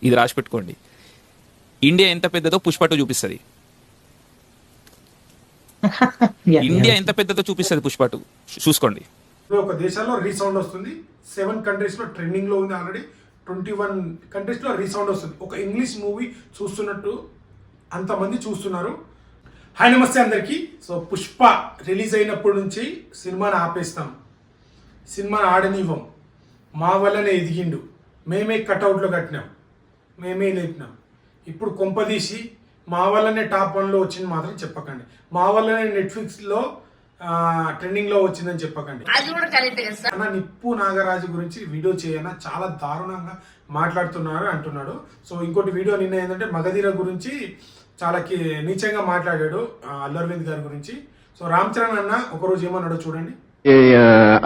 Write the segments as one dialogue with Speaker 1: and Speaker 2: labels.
Speaker 1: ఇది రాసి పెట్టుకోండి. ఇండియా ఎంత పెద్దదో పుష్ప 2 చూపిస్తుంది. ఇండియా ఎంత పెద్దదో చూపిస్తుంది పుష్ప 2, చూసుకోండి.
Speaker 2: ఒక దేశాల్లో రీసౌండ్ వస్తుంది, 7 కంట్రీస్ లో ట్రెండింగ్ లో ఉంది ఆల్రెడీ, 21 కంట్రీస్ లో రీసౌండ్ వస్తుంది. ఒక ఇంగ్లీష్ మూవీ చూస్తున్నట్టు అంతమంది చూస్తున్నారు. హాయ్ నమస్తే అందరికీ. సో పుష్ప రిలీజ్ అయినప్పటి నుంచి సినిమాని ఆపేస్తాం, సినిమాని ఆడనివ్వం, మా వల్లనే ఎదిగిండు, మేమే కట్అవుట్లో కట్టినాం, మేమే లేపినాం. ఇప్పుడు కొంపదీసి మా వల్లనే టాప్ 1లో వచ్చింది మాత్రం చెప్పకండి, మా వల్లనే నెట్ఫ్లిక్స్లో ట్రెండింగ్లో వచ్చిందని చెప్పకండి. అన్న నిప్పు నాగరాజు గురించి వీడియో చేయన చాలా దారుణంగా మాట్లాడుతున్నారు అంటున్నాడు. సో ఇంకోటి వీడియో నిన్న ఏంటంటే మగధీర గురించి చాలా నీచంగా మాట్లాడాడు అల్లు అరవింద్ గారి గురించి. సో రామ్ చరణ్ అన్న ఒకరోజు ఏమన్నాడో చూడండి.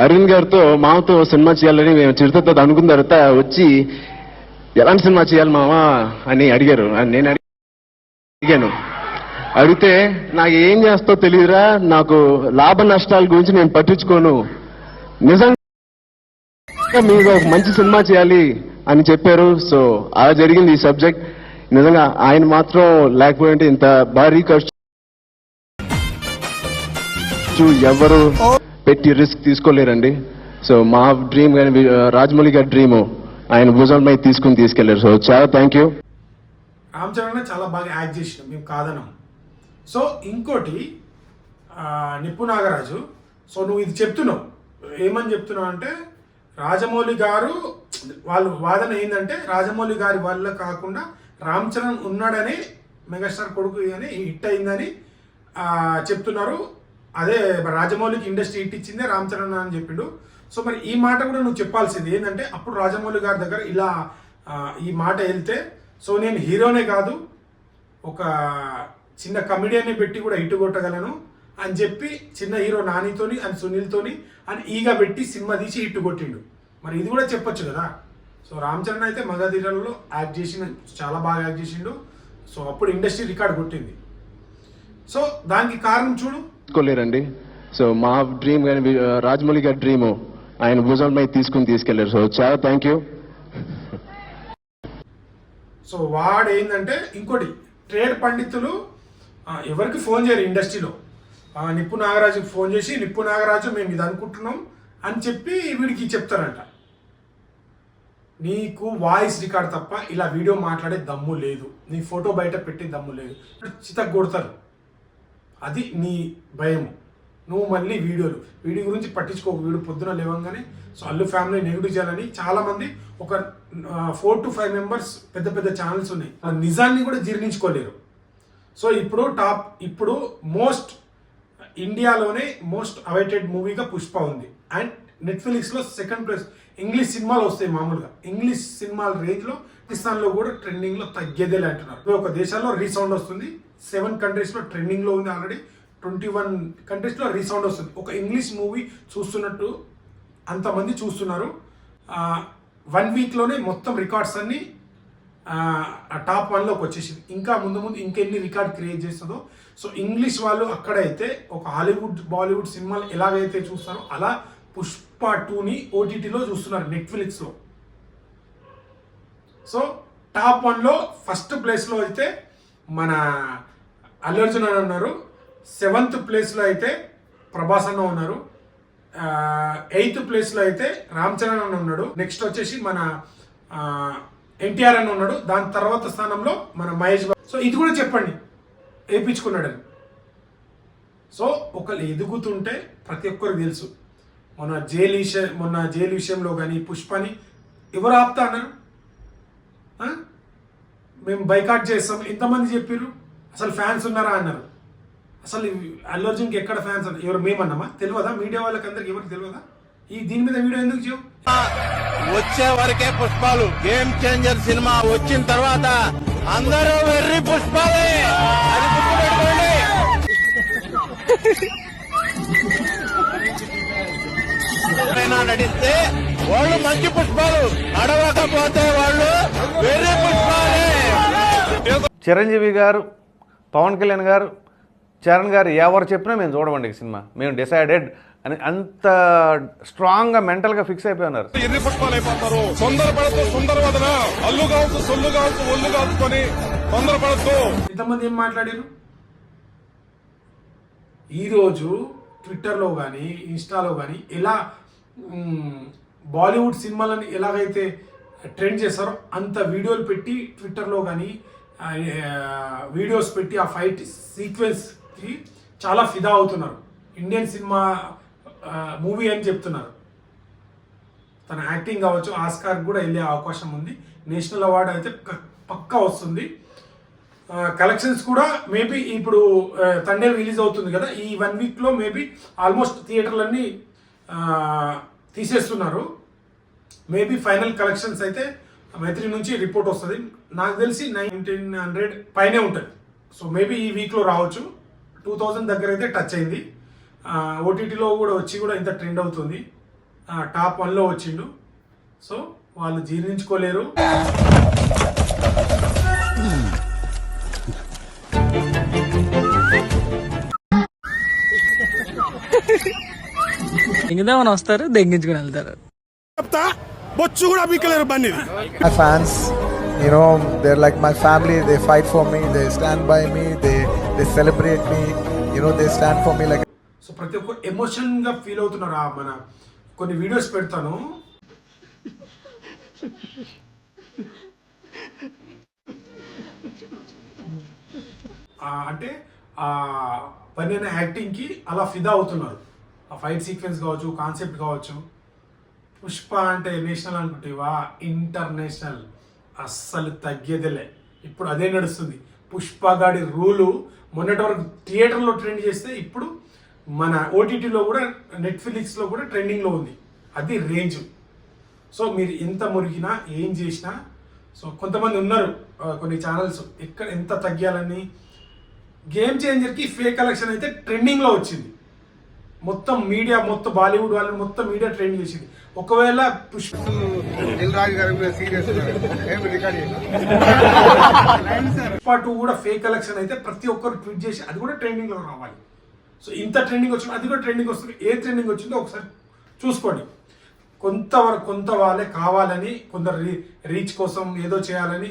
Speaker 3: అరవింద్ గారితో మామతో సినిమా చేయాలని మేము చిరుతతో అనుకున్న తర్వాత వచ్చి ఎలాంటి సినిమా చేయాలి మావా అని అడిగారు. నేను అడిగాను, అడిగితే నాకు ఏం చేస్తావు తెలియదురా, నాకు లాభ నష్టాల గురించి నేను పట్టించుకోను, నిజంగా మీరు ఒక మంచి సినిమా చేయాలి అని చెప్పారు. సో అలా జరిగింది ఈ సబ్జెక్ట్. నిజంగా ఆయన మాత్రం లేకపోయింటే ఇంత భారీ ఖర్చు ఎవరు పెట్టి రిస్క్ తీసుకోలేరండి. సో మా డ్రీమ్ కానీ రాజమౌళి గారి డ్రీమ్ ఆయన భుజాల మీద తీసుకెళ్లారు. సో చాలా థ్యాంక్ యూ.
Speaker 2: రామ్ చరణ్ చాలా బాగా యాక్ట్ చేసినాం, మేము కాదనం. సో ఇంకోటి నిప్పు నాగరాజు, సో నువ్వు ఇది చెప్తున్నావు, ఏమని చెప్తున్నావు అంటే రాజమౌళి గారు వాళ్ళు వాదన ఏంటంటే రాజమౌళి గారి వల్ల కాకుండా రామ్ చరణ్ ఉన్నాడని, మెగాస్టార్ కొడుకు అని హిట్ అయిందని చెప్తున్నారు. అదే రాజమౌళికి ఇండస్ట్రీ హిట్ ఇచ్చిందే రామ్ చరణ్ అని చెప్పిండు. సో మరి ఈ మాట కూడా నువ్వు చెప్పాల్సింది ఏంటంటే అప్పుడు రాజమౌళి గారి దగ్గర ఇలా ఈ మాట వెళ్తే, సో నేను హీరోనే కాదు ఒక చిన్న కమెడియన్ని పెట్టి కూడా హిట్ కొట్టగలను అని చెప్పి చిన్న హీరో నానితోని అండ్ సునీల్తోని అని ఈగా పెట్టి సినిమా తీసి హిట్ కొట్టిండు. మరి ఇది కూడా చెప్పొచ్చు కదా. సో రామ్ చరణ్ అయితే మగధీరలో యాక్ట్ చేసిన చాలా బాగా యాక్ట్ చేసిండు. సో అప్పుడు ఇండస్ట్రీ రికార్డ్ కొట్టింది. సో దానికి కారణం చూడు
Speaker 3: తీసుకోలేరండి. సో మా డ్రీమ్ కానీ రాజమౌళి గారి డ్రీమ్ ఆయన భుజాల మీద తీసుకెళ్లారు. సో చాలా థ్యాంక్ యూ.
Speaker 2: సో వాడు ఏంటంటే ఇంకోటి ట్రేడ్ పండితులు ఎవరికి ఫోన్ చేయరు ఇండస్ట్రీలో, నిప్పు నాగరాజుకి ఫోన్ చేసి నిప్పు నాగరాజు మేము ఇది అనుకుంటున్నాం అని చెప్పి వీడికి చెప్తారంట. నీకు వాయిస్ రికార్డ్ తప్ప ఇలా వీడియో మాట్లాడే దమ్ము లేదు, నీ ఫోటో బయట పెట్టే దమ్ము లేదు, చితక్ కొడతారు. అది నీ భయము. నువ్వు మళ్ళీ వీడియో గురించి పట్టించుకోకు. వీడు పొద్దున లేవంగానే సో అల్లు ఫ్యామిలీ నెగిటివ్ చేయాలని చాలామంది ఒక 4 to 5 మెంబర్స్ పెద్ద పెద్ద ఛానల్స్ ఉన్నాయి, ఆ నిజాన్ని కూడా జీర్ణించుకోలేరు. సో ఇప్పుడు మోస్ట్ ఇండియాలోనే మోస్ట్ అవైటెడ్ మూవీగా పుష్ప ఉంది. అండ్ నెట్ఫ్లిక్స్లో 2nd ప్లేస్. ఇంగ్లీష్ సినిమాలు వస్తాయి మామూలుగా, ఇంగ్లీష్ సినిమాల రేంజ్లో పాకిస్తాన్లో కూడా ట్రెండింగ్లో తగ్గేదేలే అంటున్నారు. ఒక దేశాల్లో రీసౌండ్ వస్తుంది, 7 కంట్రీస్లో ట్రెండింగ్లో ఉంది ఆల్రెడీ, 21 కంట్రీస్లో రీసౌండ్ వస్తుంది. ఒక ఇంగ్లీష్ మూవీ చూస్తున్నట్టు అంతమంది చూస్తున్నారు. 1 వీక్లోనే మొత్తం రికార్డ్స్ అన్ని టాప్ 1లోకి వచ్చేసింది. ఇంకా ముందు ఇంకెన్ని రికార్డ్ క్రియేట్ చేస్తుందో. సో ఇంగ్లీష్ వాళ్ళు అక్కడైతే ఒక హాలీవుడ్ బాలీవుడ్ సినిమాలు ఎలాగైతే చూస్తారో అలా పుష్ప 2ని ఓటీటీలో చూస్తున్నారు నెట్ఫ్లిక్స్లో. సో టాప్ 1లో ఫస్ట్ ప్లేస్లో అయితే మన అల్లు అర్జున్ అని ఉన్నారు, 7th ప్లేస్లో అయితే ప్రభాస్ అన్న ఉన్నారు, 8th ప్లేస్లో అయితే రామ్ చరణ్ అన్న ఉన్నాడు, నెక్స్ట్ వచ్చేసి మన ఎన్టీఆర్ అని ఉన్నాడు, దాని తర్వాత స్థానంలో మన మహేష్ బాబు. సో ఇది కూడా చెప్పండి వేయించుకున్నాడని. సో ఒకళ్ళు ఎదుగుతుంటే ప్రతి ఒక్కరికి తెలుసు. మొన్న జైలు విషయంలో కానీ పుష్పని ఎవరు ఆపుతా అన్నారు, మేము బైకాట్ చేస్తాం ఎంతమంది చెప్పారు, అసలు ఫ్యాన్స్ ఉన్నారా అన్నారు. అసలు అల్లు అర్జున్కి ఎక్కడ ఫ్యాన్స్ అన్నారు, ఎవరు మేమన్నామా తెలియదా, మీడియా వాళ్ళకి అందరికి ఎవరికి తెలియదా, దీని మీద వీడియో ఎందుకు చేయవు?
Speaker 4: వచ్చే వరకే పుష్పాలు, గేమ్ చేంజర్ సినిమా వచ్చిన తర్వాత అందరూ వెర్రి పుష్పాలే, అది గుర్తుపెట్టుకోండి. నడిస్తే వాళ్ళు మంచి పుష్పాలు, నడవకపోతే వాళ్ళు వెర్రి పుష్పాలే.
Speaker 5: చిరంజీవి గారు, పవన్ కళ్యాణ్ గారు, చరణ్ గారు ఎవరు చెప్పినా మేము చూడమండి ఈ సినిమా. మేము డిసైడెడ్ అని అంత స్ట్రాంగ్గా మెంటల్గా ఫిక్స్ అయిపోయి ఉన్నారు.
Speaker 6: ఎన్ని పుష్పాలు అయిపోతారు. తొందరపడద్దు, సుందరవదన అల్లు కావచ్చు, సొల్లు కావచ్చు, ఒళ్ళు కాచుకొని తొందరపడద్దు.
Speaker 2: ఇంతమంది ఏం మాట్లాడారు ఈరోజు ట్విట్టర్లో కానీ ఇన్స్టాలో కానీ ఎలా బాలీవుడ్ సినిమాలని ఎలాగైతే ట్రెండ్ చేస్తారో అంత వీడియోలు పెట్టి ట్విట్టర్లో కానీ వీడియోస్ పెట్టి ఆ ఫైట్ సీక్వెన్స్కి చాలా ఫిదా అవుతున్నారు. ఇండియన్ సినిమా మూవీ అని చెప్తున్నారు. తన యాక్టింగ్ కావచ్చు ఆస్కార్ కూడా వెళ్ళే అవకాశం ఉంది. నేషనల్ అవార్డు అయితే పక్కా వస్తుంది. కలెక్షన్స్ కూడా మేబీ ఇప్పుడు తండేల్ రిలీజ్ అవుతుంది కదా, ఈ 1 వీక్లో మేబీ ఆల్మోస్ట్ థియేటర్లన్నీ తీసేస్తున్నారు. మేబీ ఫైనల్ కలెక్షన్స్ అయితే మైత్రి నుంచి రిపోర్ట్ వస్తుంది. నాకు తెలిసి 1900 పైనే ఉంటుంది. సో మేబీ ఈ వీక్లో రావచ్చు. 2000 దగ్గర అయితే టచ్ అయింది. ఓటీటీలో కూడా వచ్చి కూడా ఇంత ట్రెండ్ అవుతుంది. టాప్ 1లో వచ్చిండు. సో వాళ్ళు జీర్ణించుకోలేరు.
Speaker 7: ఇంకదేమని వస్తారు దెంగించుకుని వెళ్తారు.
Speaker 6: బొచ్చు కూడా పీకలేరు బండి.
Speaker 8: My fans, you know, they're like my family. They fight for me. They stand by me. They celebrate me. You know, they stand for me like.
Speaker 2: So ప్రతి ఒక్క ఎమోషన్గా ఫీల్ అవుతున్నారు. మన కొన్ని వీడియోస్ పెడతాను. అంటే పని యాక్టింగ్కి అలా ఫిదా అవుతున్నారు. ఆ ఫైట్ సీక్వెన్స్ కావచ్చు, కాన్సెప్ట్ కావచ్చు. పుష్ప అంటే నేషనల్ అనుకుంటేవా, ఇంటర్నేషనల్ అస్సలు తగ్గేదిలే. ఇప్పుడు అదే నడుస్తుంది. పుష్ప గాడి రూలు మొన్నటి వరకు థియేటర్లో ట్రెండ్ చేస్తే ఇప్పుడు మన ఓటీటీలో కూడా నెట్ఫ్లిక్స్లో కూడా ట్రెండింగ్లో ఉంది. అది రేంజ్. సో మీరు ఎంత మురిగినా ఏం చేసినా, సో కొంతమంది ఉన్నారు కొన్ని ఛానల్స్ ఎక్కడ ఎంత తగ్గాలని. గేమ్ చేంజర్కి ఫేక్ కలెక్షన్ అయితే ట్రెండింగ్లో వచ్చింది. మొత్తం మీడియా, మొత్తం బాలీవుడ్ వాళ్ళు మొత్తం మీడియా ట్రెండ్ చేసింది. ఒకవేళ పుష్ప 2 కూడా ఫేక్ కలెక్షన్ అయితే ప్రతి ఒక్కరు ట్వీట్ చేసి అది కూడా ట్రెండింగ్లో రావాలి. సో ఇంత ట్రెండింగ్ వచ్చింది, అది కూడా ట్రెండింగ్ వస్తుంది. ఏ ట్రెండింగ్ వచ్చిందో ఒకసారి చూసుకోండి. కొంత వాళ్ళే కావాలని, కొందరు రీచ్ కోసం ఏదో చేయాలని,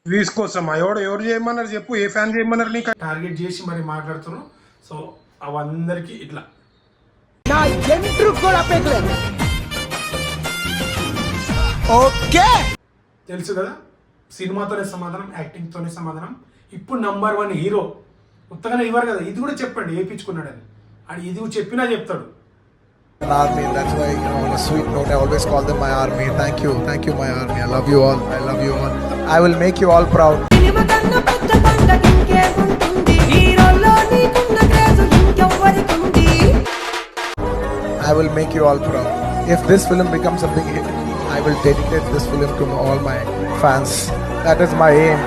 Speaker 6: వ్యూస్ కోసం ఎవరు చేయమన్నారు చెప్పు, ఏ ఫ్యాన్ చేయమన్నారు నీకు?
Speaker 2: టార్గెట్ చేసి మరి మాట్లాడుతున్నాం. సో అవందరికీ ఇట్లా తెలుసు కదా, సినిమాతోనే సమాధానం, యాక్టింగ్తోనే సమాధానం. ఇప్పుడు నంబర్ 1 హీరో కొత్తగానే ఇవ్వరు కదా, ఇది కూడా చెప్పండి వేయించుకున్నాడని. అది ఇది చెప్పినా చెప్తాడు.
Speaker 8: An army, that's why, you know, on a sweet note, I always call them my army. Thank you, my army. I love you all. I love you all. I will make you all proud. I will make you all proud. If this film becomes a big hit, I will dedicate this film to all my fans. That is my aim.